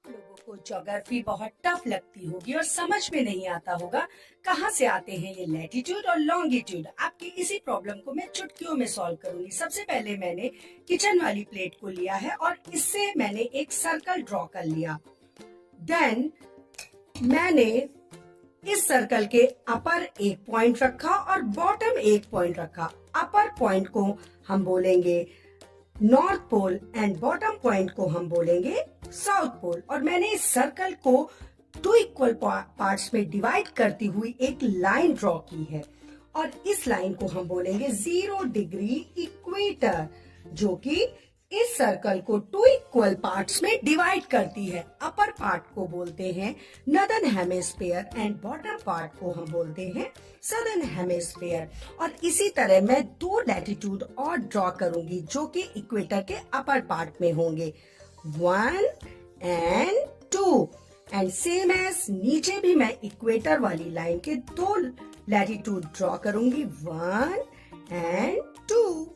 लोगों को ज्योग्राफी बहुत टफ लगती होगी और समझ में नहीं आता होगा कहाँ से आते हैं ये लैटिट्यूड और लॉन्गिट्यूड। आपकी इसी प्रॉब्लम को मैं चुटकियों में सॉल्व करूंगी। सबसे पहले मैंने किचन वाली प्लेट को लिया है और इससे मैंने एक सर्कल ड्रॉ कर लिया। देन मैंने इस सर्कल के अपर एक पॉइंट रखा और बॉटम एक पॉइंट रखा। अपर पॉइंट को हम बोलेंगे north pole and bottom point को हम बोलेंगे साउथ पोल। और मैंने इस सर्कल को 2 इक्वल पार्ट्स में डिवाइड करती हुई एक लाइन ड्रॉ की है और इस लाइन को हम बोलेंगे 0 डिग्री इक्वेटर, जो कि इस सर्कल को 2 इक्वल पार्ट्स में डिवाइड करती है। अपर पार्ट को बोलते हैं northern hemisphere and bottom part को हम बोलते हैं सदर्न हेमिस्फीयर। और इसी तरह मैं 2 लैटिट्यूड और ड्रॉ करूंगी जो कि इक्वेटर के अपर पार्ट में होंगे, 1 and 2। एंड सेम एज नीचे भी मैं इक्वेटर वाली लाइन के 2 लैटिट्यूड ड्रॉ करूंगी, 1 and 2।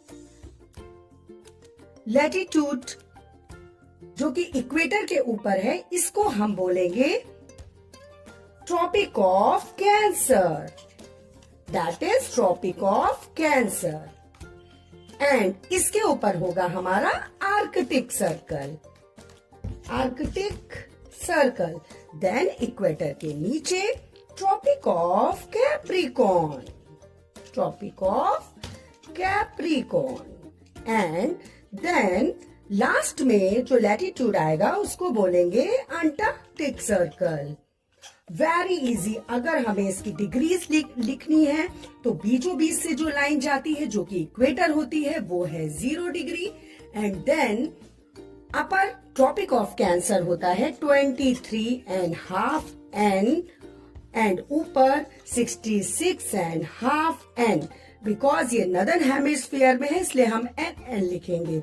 लैटिट्यूड जो कि इक्वेटर के ऊपर है इसको हम बोलेंगे Tropic of Cancer, that is Tropic of Cancer. And इसके ऊपर होगा हमारा Arctic Circle, Arctic Circle. Then equator के नीचे Tropic of Capricorn, Tropic of Capricorn. And then last में जो लैटिट्यूड आएगा उसको बोलेंगे अंटार्कटिक सर्कल। Very easy. अगर हमें इसकी डिग्रीज लिखनी है तो बीचों बीच से जो लाइन जाती है जो कि इक्वेटर होती है वो है 0 degree. And then upper Tropic of Cancer होता है 23.5 N एंड ऊपर 66.5 N। बिकॉज ये नॉर्दर्न हेमिस्फीयर में है इसलिए हम NN लिखेंगे।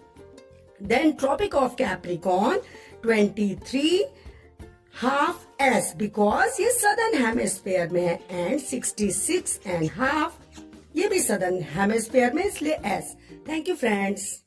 Then Tropic of Capricorn 23.5 S because ये सदर्न हेमिस्फीयर में है, एंड 66.5 ये भी सदर्न हेमिस्फीयर में इसलिए S। Thank you friends.